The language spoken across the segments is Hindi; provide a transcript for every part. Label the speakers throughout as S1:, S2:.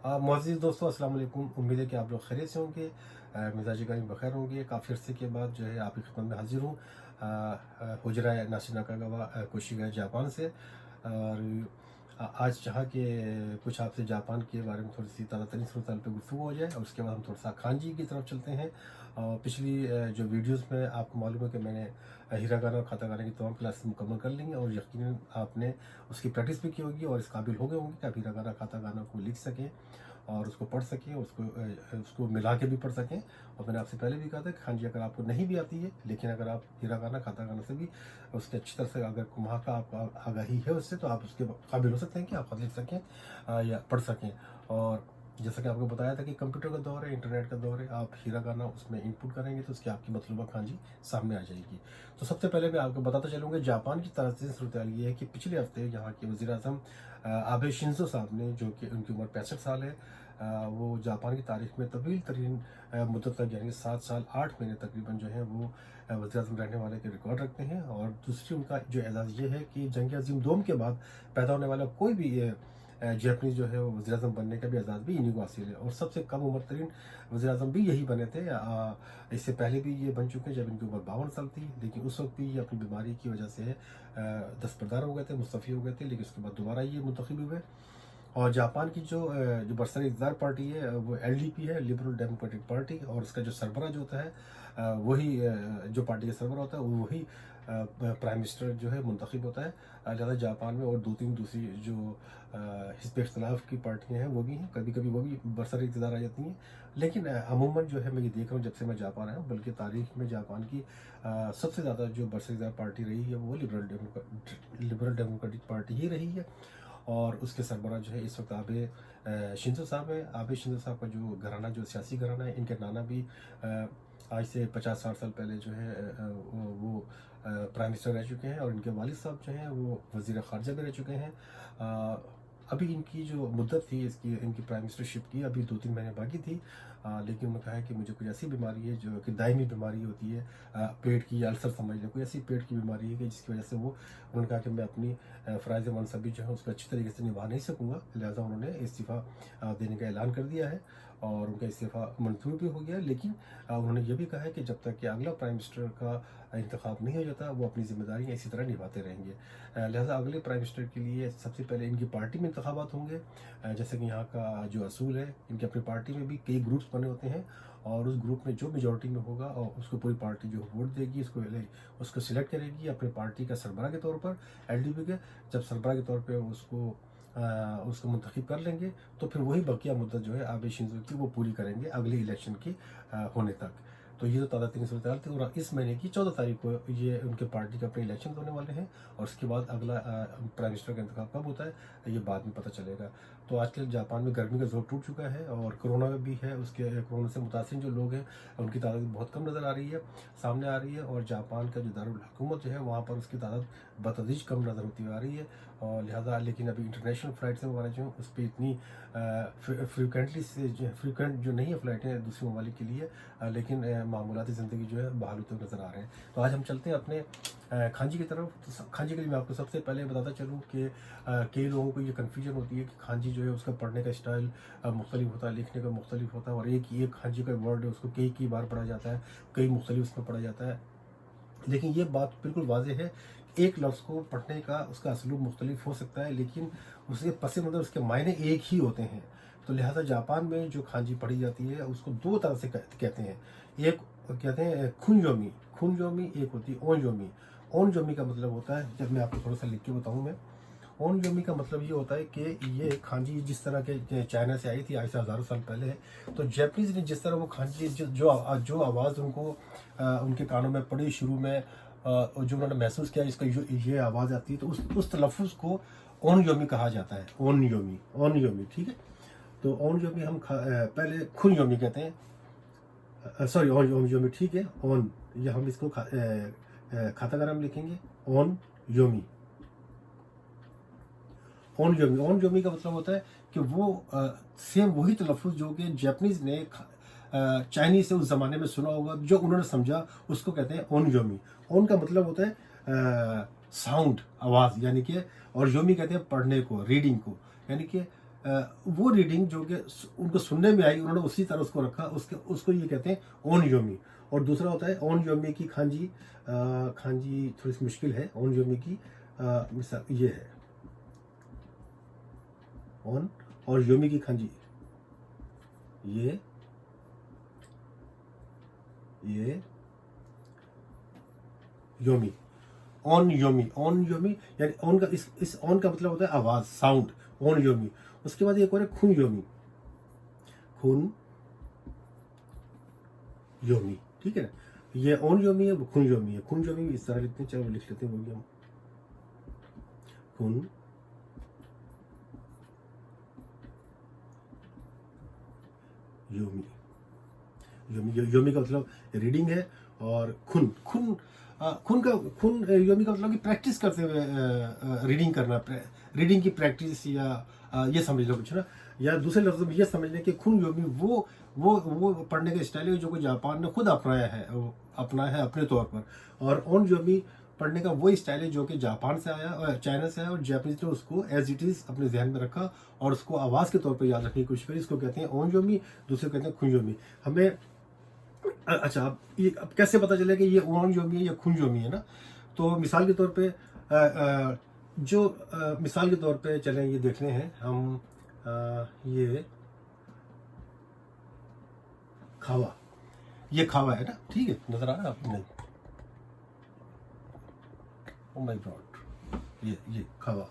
S1: मुअज़्ज़िज़ दोस्तों, अस्सलाम वालेकुम। उम्मीद है कि आप लोग खैरियत से होंगे, मिजाज गर्मी बखैर होंगे। काफ़ी अर्से के बाद जो है आपकी खिदमत में हाजिर हूँ। हुजरा नासिर नाकागावा कोशिगा जापान से। और आज चाहा कि कुछ आपसे जापान के बारे में थोड़ी सी ताज़ा तरीन सूरत पे गुफ्तगू हो जाए, और उसके बाद हम थोड़ा सा खानजी की तरफ चलते हैं। पिछली जो वीडियोज़ में आपको मालूम है कि मैंने हीरागाना और खातागाना की तमाम क्लासेस मुकम्मल कर ली हैं, और यकीनन आपने उसकी प्रैक्टिस भी की होगी और इस काबिल हो गए होंगे कि आप हीरागाना खातागाना को लिख सकें और उसको पढ़ सकें, उसको मिला के भी पढ़ सकें। और मैंने आपसे पहले भी कहा था कि हाँ जी, अगर आपको नहीं भी आती है, लेकिन अगर आप हीरागाना खातागाना से भी उसके अच्छी तरह से अगर वहाँ का आपको आगाही है उससे, तो आप उसके काबिल हो सकते हैं कि आप खत लिख सकें या पढ़ सकें। और जैसा कि आपको बताया था कि कंप्यूटर का दौर है, इंटरनेट का दौर है, आप हीरागाना उसमें इनपुट करेंगे तो उसकी आपकी मतलूबा खांजी सामने आ जाएगी। तो सबसे पहले मैं आपको बताता चलूँगा जापान की तरफ से सूरत ये है कि पिछले हफ्ते यहाँ के वज़ीर आज़म आबे शिंजो साहब ने, जो कि उनकी उम्र 65 साल है, वो जापान की तारीख में तवील तरीन मुद्दत तक यानी 7 साल 8 महीने तकरीबन जो है वो वज़ीर आज़म रहने वाले के रिकॉर्ड रखते हैं। और दूसरी उनका जो एजाज़ ये है कि जंग अज़ीम दोम के बाद पैदा होने वाला कोई भी जैपनीज़ जो है वो वज़ीर आज़म बनने का भी एजाज़ भी इन्हीं को हासिल है, और सबसे कम उम्र तरीन वज़ीर आज़म भी यही बने थे। इससे पहले भी ये बन चुके हैं जब इनकी उम्र 52 साल थी, लेकिन उस वक्त भी ये अपनी बीमारी की वजह से दस्तबरदार हो गए थे, मुस्तफ़ी हो गए थे, लेकिन उसके बाद दोबारा ये मुंतखब हुए। और जापान की जो बरसर इक़्तिदार पार्टी है वो एलडीपी है, लिबरल डेमोक्रेटिक पार्टी, और उसका जो सरबराह जो होता है वही जो पार्टी का सरबराह होता है वही प्राइम मिनिस्टर जो है मुंतखब होता है। ज़्यादा जापान में और 2-3 दूसरी जो हिज़्ब इख्तिलाफ की पार्टियाँ हैं वो भी हैं, कभी कभी वो भी बरसर इक़्तिदार आ जाती हैं। लेकिन अमूमन जो है मैं ये देख रहा हूँ जब से मैं जापान आया हूँ, बल्कि तारीख में जापान की सबसे ज़्यादा जो बरसर इक़्तिदार पार्टी रही है वो लिबरल डेमोक्रेटिक पार्टी ही रही है। और उसके सरबराह जो है इस वक्त आबे शिंजो साहब है। आबे शिंजो साहब का जो घराना, जो सियासी घराना है, इनके नाना भी आज से 50-60 साल पहले जो है वो प्राइम मिनिस्टर रह चुके हैं, और इनके वालिद साहब जो हैं वो वज़ीर ख़ारजा भी रह चुके हैं। अभी इनकी जो मुद्दत थी इसकी, इनकी प्राइम मिनिस्टरशिप की, अभी 2-3 महीने बाकी थी। लेकिन उन्होंने कहा है कि मुझे कुछ ऐसी बीमारी है जो कि दायमी बीमारी होती है, पेट की, अल्सर समझ लें, कोई ऐसी पेट की बीमारी है कि जिसकी वजह से वो, उन्होंने कहा कि मैं अपनी फ़राइज़ मनसबी जो है उसको अच्छी तरीके से निभा नहीं सकूँगा, लिहाजा उन्होंने इस्तीफ़ा देने का ऐलान कर दिया है, और उनका इस्तीफ़ा मंजूर भी हो गया। लेकिन उन्होंने ये भी कहा है कि जब तक कि अगला प्राइम मिनिस्टर का इंतखाब नहीं हो जाता, वो अपनी ज़िम्मेदारियाँ इसी तरह निभाते रहेंगे। लिहाजा अगले प्राइम मिनिस्टर के लिए सबसे पहले इनकी पार्टी में इंतखाबात होंगे। जैसे कि यहाँ का जो असूल है, इनकी अपनी पार्टी में भी कई ग्रुप्स बने होते हैं, और उस ग्रुप में जो मेजॉरिटी में होगा और उसको पूरी पार्टी जो वोट देगी, उसको सिलेक्ट करेगी अपनी पार्टी का सरबराह के तौर पर, एलडीपी के। जब सरबराह के तौर पर उसको मुंतखब कर लेंगे, तो फिर वही बकिया मुद्दत जो है आबे शिंजो की वो पूरी करेंगे अगले इलेक्शन की होने तक। तो ये तो ताज़ा तरीन सूरत हाल थी, और इस महीने की 14 तारीख को ये उनके पार्टी के अपने इलेक्शन होने वाले हैं, और उसके बाद अगला प्राइम मिनिस्टर का इंतखाब कब होता है ये बाद में पता चलेगा। तो आजकल जापान में गर्मी का जोर टूट चुका है, और कोरोना भी है, उसके कोरोना से मुतासिर जो लोग हैं उनकी तादाद बहुत कम नज़र आ रही है, सामने आ रही है। और जापान का जो दारुल हुकूमत जो है वहाँ पर उसकी तादाद बतदरीज कम नज़र होती आ रही है, और लिहाजा लेकिन अभी इंटरनेशनल फ़्लाइट्स हैं हमारे जो, उस पर इतनी फ्रिक्वेंट जो नहीं है फ़्लाइटें दूसरे ममालिक के लिए, लेकिन मामूलाती ज़िंदगी जो है बहाल होते हुए नज़र आ रहे हैं। तो आज हम चलते हैं अपने खांजी की तरफ। तो खांजी के लिए मैं आपको सबसे पहले बताता चलूँ कि कई लोगों को ये कन्फ्यूजन होती है कि खांजी जो है उसका पढ़ने का स्टाइल मुख्तलिफ होता है, लिखने का मुख्तलिफ होता है, और एक खांजी का वर्ड है उसको कई बार पढ़ा जाता है, कई मुख्तलिफ उसमें पढ़ा जाता है। लेकिन ये बात बिल्कुल वाज़ेह है, एक लफ्ज़ को पढ़ने का उसका असलूब मुख्तलिफ हो सकता है, लेकिन उसके पस मंज़र उसके मायने एक ही होते हैं। तो लिहाजा जापान में जो खांजी पढ़ी जाती है उसको दो तरह से कहते हैं। एक कहते हैं खुनजोमी, खुनजोमी, एक होती है ओनजोमी। ओनजोमी का मतलब होता है, जब मैं आपको थोड़ा सा लिख के बताऊँ मैं, ओनजोमी का मतलब ये होता है कि ये खांजी जिस तरह के चाइना से आई थी आज से हज़ारों साल पहले है, तो जैपनीज़ ने जिस तरह वो खांजी जो आवाज़ उनको उनके कानों में पड़ी शुरू में, और जो उन्होंने महसूस किया इसका ये आवाज़ आती है, तो उस तलफ़ुज़ को ओनयोमी कहा जाता है। ओनयोमी, ओनयोमी, ठीक है। तो ओनयोमी हम पहले खुनयोमी कहते हैं, सॉरी ओनयोमी, ठीक है। ओन, ये हम इसको खातागारा में लिखेंगे ओन योमी। ओनजोमी, ओनजोमी का मतलब होता है कि वो सेम वही तलफ़ुज़ जो कि जैपनीज़ ने चाइनीज़ से उस ज़माने में सुना होगा, जो उन्होंने समझा, उसको कहते हैं ओनजोमी। ओन का मतलब होता है साउंड, आवाज़, यानी कि, और योमी कहते हैं पढ़ने को, रीडिंग को, यानी कि वो रीडिंग जो कि उनको सुनने में आई उन्होंने उसी तरह उसको रखा, उसको ये कहते हैं ओन योमी। और दूसरा होता है ओन योमी की खांजी। खांजी थोड़ी सी मुश्किल है। ओन योमी की मिसाल ये है ओन, और योमी की खांजी ये योमी। ओन योमी, ओन योमी यानी ओन का इस ओन का मतलब होता है आवाज, साउंड, ओन योमी। उसके बाद एक और है खुन योमी, खुन योमी, ठीक है ना। ये ओन योमी है, वो खुन योमी है। खुन योमी इस तरह लिखते हैं, चलो लिख लेते हैं, बोलिए हम खुन योमी। योमी का मतलब रीडिंग है। और खुन योमी का मतलब कि प्रैक्टिस करते हुए रीडिंग करना, रीडिंग की प्रैक्टिस, या ये समझ लो कुछ ना। या दूसरे लफ्ज़ों में ये समझ लें कि खुन योमी वो पढ़ने का स्टाइल है जो कि जापान ने खुद अपनाया है अपने तौर पर। और ओन योमी पढ़ने का वो स्टाइल है जो कि जापान से आया और चाइना से आया, और जापानीज ने उसको एज इट इज़ अपने जहन में रखा और उसको आवाज़ के तौर पर याद रखने की कोशिश करी। इसको कहते हैं ओन योमी, दूसरे कहते हैं खुन योमी। हमें अच्छा, अब कैसे पता चले कि ये ओन योमी है या खुन योमी है ना। तो मिसाल के तौर पे मिसाल के तौर पे चलें, ये देखने हैं हम ये खावा, ये खावा है ना, ठीक है, नजर आ रहा है आपको? नहीं, ओ माय गॉड, ये खावा,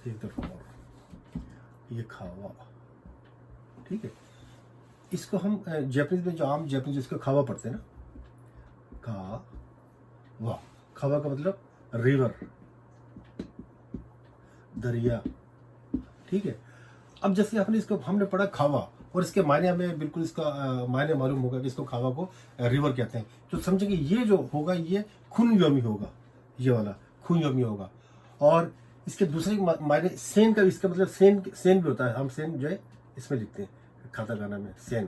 S1: एक दफा और, ये खावा, ठीक है। इसको हम जापानीज में जो आम जापानीज इसको खावा पढ़ते हैं ना, खावा। खावा का मतलब रिवर, दरिया, ठीक है। अब जैसे हमने पढ़ा खावा, और इसके मायने हमें बिल्कुल इसका मायने मालूम होगा कि इसको खावा को रिवर कहते हैं, तो समझेंगे ये जो होगा ये खुन योमी होगा, ये वाला खुन योमी होगा। और इसके दूसरे मायने सेन का, इसका मतलब सेन भी होता है। हम सेन जो है इसमें लिखते हैं खाता गाना में, सेन।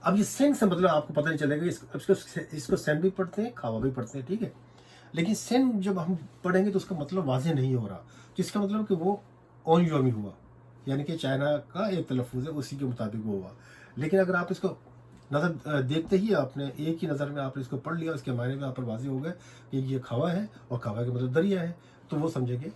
S1: अब ये सेन से मतलब आपको पता नहीं चलेगा, इसको सेन भी पढ़ते हैं, खावा भी पढ़ते हैं, ठीक है। लेकिन सेन जब हम पढ़ेंगे तो उसका मतलब वाज़ेह नहीं हो रहा, जिसका मतलब कि वो ओन योमी हुआ, यानी कि चाइना का एक तलफ़ुज़ है, उसी के मुताबिक वो हुआ। लेकिन अगर आप इसको नज़र देखते ही आपने एक ही नज़र में आपने इसको पढ़ लिया, उसके मायने में आप पर वाज़ेह हो गए कि ये खावा है और खावा का मतलब दरिया है, तो वो समझेंगे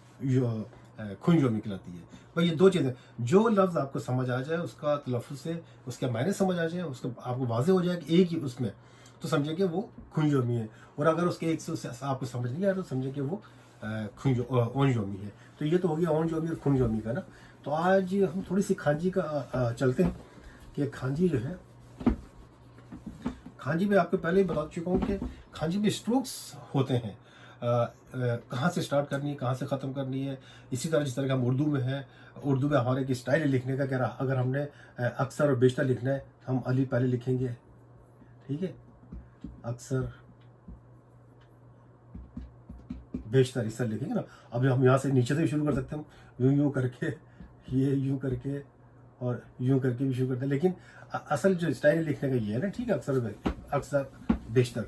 S1: खुन योमी कहलाती है। भाई ये दो चीज़ें, जो लफ्ज़ आपको समझ आ जाए, उसका तलफ़ुज़ से उसके मायने समझ आ जाए, उसका आपको वाज़ेह हो जाए कि एक ही उसमें, तो समझे कि वो खुन योमी है। और अगर उसके एक से आपको समझ नहीं आ रहा तो समझे कि वो ओन योमी है। तो ये तो हो गया ओन योमी और खुन योमी का ना। तो आज हम थोड़ी सी खांजी का चलते हैं कि खांजी जो है, खांजी में आपको पहले ही बता चुका हूँ कि खांजी में स्ट्रोक्स होते हैं, कहाँ से स्टार्ट करनी है, कहाँ से ख़त्म करनी है। इसी तरह जिस तरह का हम उर्दू में है, उर्दू में हमारे एक स्टाइल है लिखने का, क्या अगर हमने अक्सर और बेशतर लिखना है, हम अली पहले लिखेंगे, ठीक है, अक्सर बेशतर इस तरह लिखेंगे ना। अब हम यहाँ से नीचे से भी शुरू कर सकते हैं, यूं करके, ये यूं करके और यूं करके भी शुरू करते हैं, लेकिन असल जो स्टाइल लिखने का ये है ना, ठीक है, अक्सर बेशतर।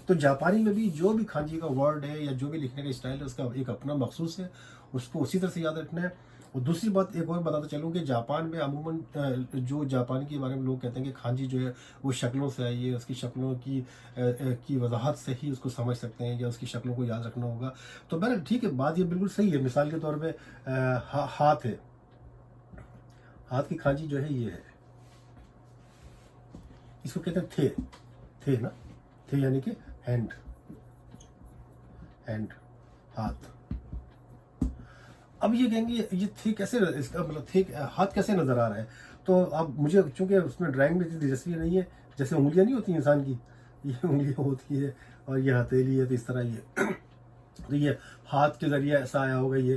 S1: तो जापानी में भी जो भी खांजी का वर्ड है या जो भी लिखने का स्टाइल है, उसका एक अपना मखसूस है, उसको उसी तरह से याद रखना है। और दूसरी बात एक और बताता चलूँ कि जापान में अमूमन जो जापान के बारे में लोग कहते हैं कि खांजी जो है वो शक्लों से आई है, उसकी शक्लों की वजाहत से ही उसको समझ सकते हैं या उसकी शक्लों को याद रखना होगा। तो बहरहाल ठीक है, बात ये बिल्कुल सही है। मिसाल के तौर पर हाथ है, हाथ की खांजी जो है ये है, इसको कहते हैं थे ना, थे यानी कि हैंड, हाथ। अब ये कहेंगे ये थे कैसे, इसका मतलब थे हाथ कैसे नजर आ रहा है। तो अब मुझे चूंकि उसमें ड्राइंग में इतनी दिलचस्पी नहीं है, जैसे उंगलियां नहीं होती इंसान की, ये उंगलियां होती है और ये हथेली है, तो इस तरह ये तो ये हाथ के जरिए ऐसा आया होगा ये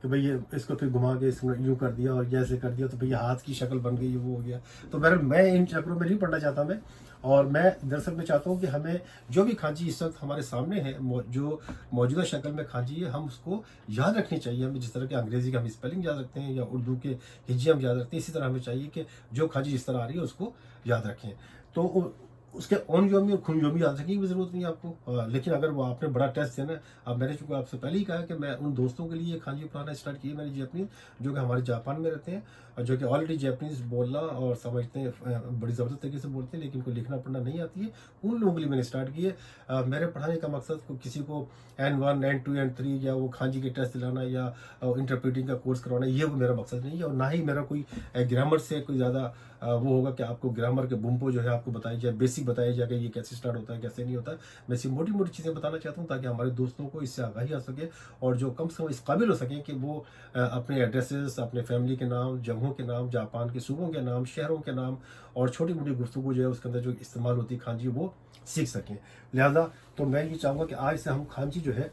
S1: कि भाई ये इसको फिर घुमा के इसमें यूं कर दिया और ये ऐसे कर दिया, तो भैया हाथ की शक्ल बन गई, वो हो गया। तो बहरहाल मैं इन चक्रों में नहीं पढ़ना चाहता मैं, और मैं दरअसल मैं चाहता हूँ कि हमें जो भी खांची इस वक्त हमारे सामने है, जो मौजूदा शक्ल में खांची है, हम उसको याद रखनी चाहिए। हमें जिस तरह के अंग्रेजी का हम स्पेलिंग याद रखते हैं या उर्दू के हिज्जे हम याद रखते हैं, इसी तरह हमें चाहिए कि जो खांची जिस तरह आ रही है उसको याद रखें। तो उसके ऑन योमी और खुन योमी याद रखने की भी जरूरत नहीं है आपको। लेकिन अगर वो आपने बड़ा टेस्ट देना है, अब मैंने चूंकि आपसे पहले ही कहा है कि मैं उन दोस्तों के लिए खांजी पढ़ाना स्टार्ट किया मैंने जापानीज, जो कि हमारे जापान में रहते हैं और जो कि ऑलरेडी जापानीज बोलना और समझते हैं, बड़ी ज़बरदस्त तरीके से बोलते हैं, लेकिन उनको लिखना पढ़ना नहीं आती है, उन लोगों के लिए मैंने स्टार्ट किया। मेरे पढ़ाने का मकसद को किसी को N1 N2 N3 या वो खांजी के टेस्ट दिलाना या इंटरप्रेटिंग का कोर्स करवाना, ये वो मेरा मकसद नहीं है। और ना ही मेरा कोई ग्रामर से कोई ज़्यादा वो होगा कि आपको ग्रामर के बुम्पो जो है आपको बताई जाए, बेसिक बताया जाए कि ये कैसे स्टार्ट होता है कैसे नहीं होता है। मैं सिर्फ मोटी मोटी चीज़ें बताना चाहता हूँ ताकि हमारे दोस्तों को इससे आगाही आ सके और जो कम से कम इस काबिल हो सके कि वो अपने एड्रेसेस, अपने फैमिली के नाम, जगहों के नाम, जापान के सूबों के नाम, शहरों के नाम और छोटी मोटी गुफ्तगू जो है उसके अंदर जो इस्तेमाल होती है खांजी, वो सीख सकें। लिहाजा तो मैं ये चाहूँगा कि आज से हम खांजी जो है,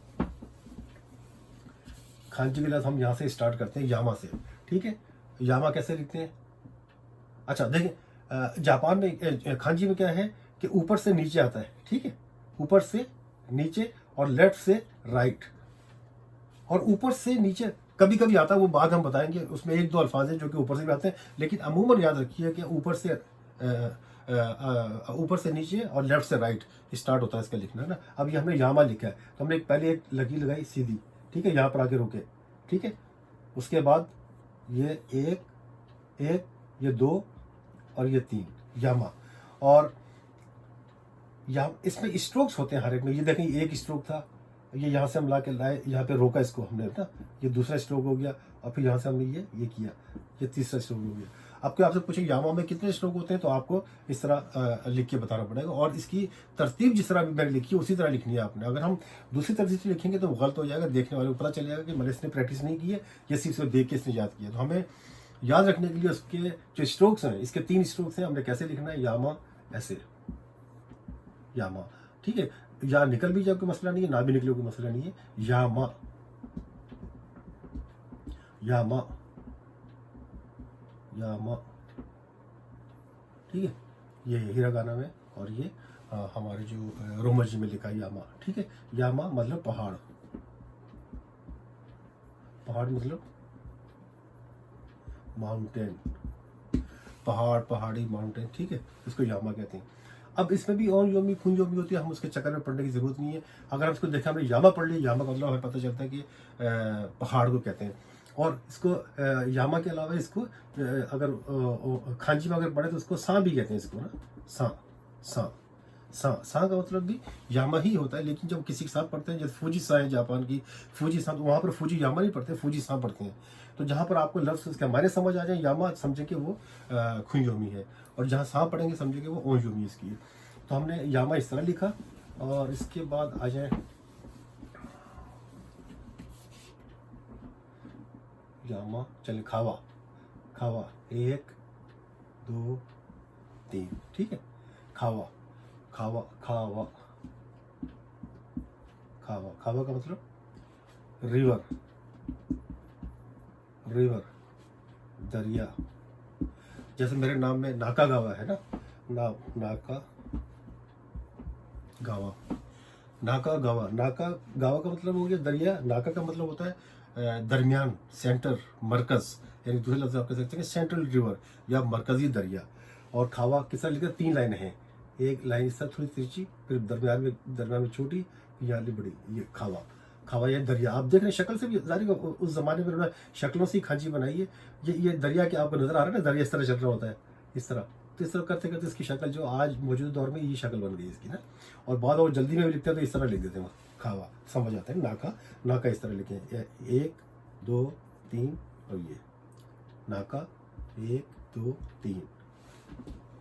S1: खांजी के लिए हम यहाँ से स्टार्ट करते हैं यामा से। ठीक है, यामा कैसे लिखते हैं? अच्छा देखिए, जापान में खांजी में क्या है कि ऊपर से नीचे आता है। ठीक है, ऊपर से नीचे और लेफ्ट से राइट, और ऊपर से नीचे कभी कभी आता है, वो बात हम बताएंगे, उसमें एक दो अल्फाज हैं जो कि ऊपर से भी आते हैं, लेकिन अमूमन याद रखिए कि ऊपर से नीचे और लेफ्ट से राइट स्टार्ट होता है इसका लिखना, है ना। अब ये हमने यामा लिखा है तो हमने पहले एक लकीर लगाई सीधी, ठीक है, यहाँ पर आके रुके। ठीक है, उसके बाद ये एक, ये दो और ये तीन, यामा। और यहाँ इसमें स्ट्रोक्स होते हैं हर एक में। ये देखें, एक स्ट्रोक था, ये यहाँ से हम ला के लाए, यहाँ पे रोका इसको हमने ना, ये दूसरा स्ट्रोक हो गया, और फिर यहाँ से हमने ये किया, ये तीसरा स्ट्रोक हो गया। आपको आपसे पूछे यामा में कितने स्ट्रोक होते हैं, तो आपको इस तरह लिख के बताना पड़ेगा, और इसकी तरतीब जिस तरह मैंने लिखी है उसी तरह लिखनी है आपने। अगर हम दूसरी तरतीब से लिखेंगे तो गलत हो जाएगा, देखने वाले को पता चल जाएगा कि मैंने इसने प्रैक्टिस नहीं की है, ये सिर्फ इसको देख के इसने याद किया। तो हमें याद रखने के लिए उसके जो स्ट्रोक्स हैं, इसके 3 स्ट्रोक्स हैं, हमने कैसे लिखना है, यामा ऐसे, यामा। ठीक है, या निकल भी जाए कोई मसला नहीं है, ना भी निकले कोई मसला नहीं है, यामा यामा यामा। ठीक है, ये हिरागाना में, और ये हमारे जो रोमन में लिखा है यामा। ठीक है, यामा मतलब पहाड़, पहाड़ मतलब माउंटेन, पहाड़, पहाड़ी, माउंटेन। ठीक है, इसको यामा कहते हैं। अब इसमें भी और योमी खुन योमी होती है, हम उसके चक्कर में पढ़ने की जरूरत नहीं है। अगर हम इसको देखें, हमने यामा पढ़ लिया, यामा का मतलब हमें पता चलता है कि पहाड़ को कहते हैं। और इसको यामा के अलावा इसको अगर खांजी में अगर पढ़े तो उसको सा भी कहते हैं, इसको ना, सा सा सा सा का मतलब भी यामा ही होता है। लेकिन जब किसी के साथ पढ़ते हैं, जैसे फूजी सा है जापान की, फूजी सा, तो वहाँ पर फूजी यामा नहीं पढ़ते, फूजी सा पढ़ते हैं। तो जहाँ पर आपको लफ्ज़ उसके मायने समझ आ जाए, यामा समझें कि वो खुयोमी है, और जहाँ सा पढ़ेंगे समझें कि वो ओयोमी इसकी है। तो हमने यामा इस तरह लिखा, और इसके बाद आ जाए यामा, चले खावा, खावा 1 2 3। ठीक है, खावा, खावा, खावा, खावा, खावा का मतलब रिवर, रिवर, दरिया। जैसे मेरे नाम में नाका गावा है ना, नाका गावा, नाका गावा, नाका गावा का मतलब हो गया दरिया, नाका का मतलब होता है दरमियान, सेंटर, मरकज, यानी दूसरे लफ्ज आप कह सकते हैं सेंट्रल रिवर या मरकजी दरिया। और खावा किस तरह लिखा, 3 लाइनें हैं, एक लाइन इस तरह थोड़ी तिरछी, फिर दरमियान में छोटी, यहाँ बड़ी, ये खावा, खावा या दरिया। आप देख रहे हैं शक्ल से भी जारी, उस जमाने में उन्होंने शक्लों से ही खांची बनाई है। ये दरिया के आपको नजर आ रहा है ना, दरिया इस तरह चल रहा होता है, इस तरह। तो इस तरह करते करते इसकी शक्ल जो आज मौजूदा दौर में ये शक्ल बन गई इसकी ना। और बाद और जल्दी में भी लिखते हैं तो इस तरह लिख देते हैं, खावा समझ आता है, नाका, नाका इस तरह लिखे, 1 2 3, और ये नाका 1 2 3,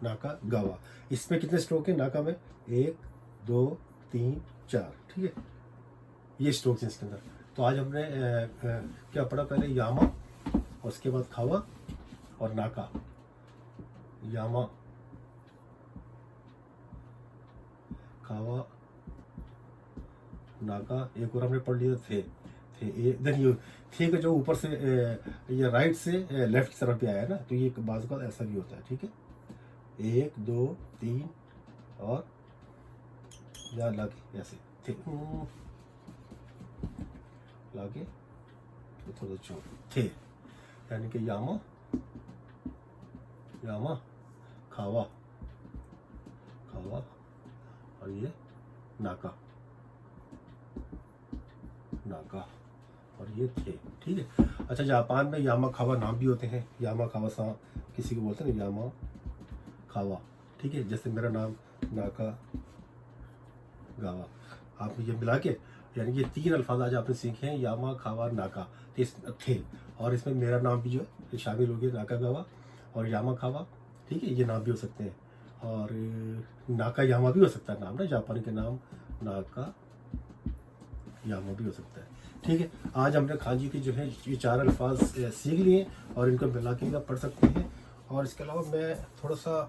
S1: नाका गावा। इसमें कितने स्ट्रोक है नाका में, 1 2 3 4। ठीक है, ये स्ट्रोक्स हैं इसके अंदर। तो आज हमने क्या पढ़ा, पहले यामा, और उसके बाद खावा और नाका, यामा, खावा, नाका। एक और हमने पढ़ लिया थे देखिए, थे का जो ऊपर से ये राइट से लेफ्ट तरफ पे आया है ना, तो ये बाज़ का ऐसा भी होता है। ठीक है, 1 2 3, और यहाँ लाके ऐसे थे, लाके तो थोड़ा छोड़ थे, यानी कि यामा, यामा, खावा, खावा, और ये नाका, नाका, और ये थे। ठीक है। अच्छा, जापान में यामा खावा नाम भी होते हैं, यामा खावा सा किसी को बोलते हैं ना, यामा खावा। ठीक है, जैसे मेरा नाम नाका गावा, आप ये मिला के, यानी ये 3 अल्फाज आज आपने सीखे हैं, यामा खावा नाका थे, और इसमें मेरा नाम भी जो है शामिल हो गया, नाका गावा और यामा खावा। ठीक है, ये नाम भी हो सकते हैं, और नाका यामा भी हो सकता है नाम ना, जापानी के नाम नाका यामा भी हो सकता है। ठीक है, आज हमने खांजी के जो है ये 4 अल्फाज सीख लिए, और इनको मिला के भी आप पढ़ सकते हैं। और इसके अलावा मैं थोड़ा सा,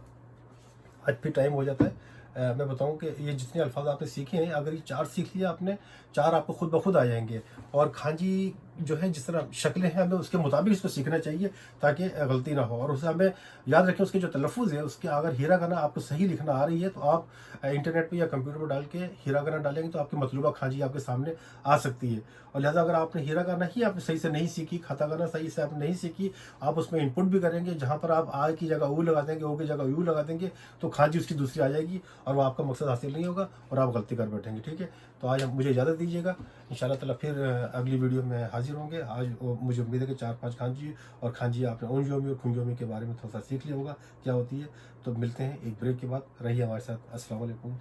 S1: आज भी टाइम हो जाता है, मैं बताऊं कि ये जितने अल्फाज आपने सीखे हैं, अगर ये 4 सीख लिया आपने, 4 आपको खुद ब खुद आ जाएंगे। और खांजी जो है जिस तरह शक्लें हैं, हमें उसके मुताबिक इसको सीखना चाहिए ताकि गलती ना हो। और उसे हमें याद रखें, उसके जो तलफ़ुज़ है, उसके अगर हीरागाना आपको सही लिखना आ रही है, तो आप इंटरनेट पे या कंप्यूटर पर डाल के हीरागाना डालेंगे तो आपकी मतलूबा खांजी आपके सामने आ सकती है। और लिहाजा अगर आपने हीरागाना ही आपने सही से नहीं सीखी, खातागाना सही से आपने नहीं सीखी, आप उसमें इनपुट भी करेंगे, जहाँ पर आप आ की जगह ऊ लगा देंगे, ओ की जगह यू लगा देंगे, तो खांजी उसकी दूसरी आ जाएगी, और वो आपका मकसद हासिल नहीं होगा, और आप गलती कर बैठेंगे। ठीक है, तो आज मुझे इजाज़त दीजिएगा, इंशाल्लाह ताला फिर अगली वीडियो में हाजिर होंगे। आज मुझे उम्मीद है कि 4-5 खांजी, और खांजी आपने ओंजोमी और खुंजोमी के बारे में थोड़ा सा सीख लिया होगा क्या होती है। तो मिलते हैं एक ब्रेक के बाद, रहिए हमारे साथ। अस्सलाम वालेकुम।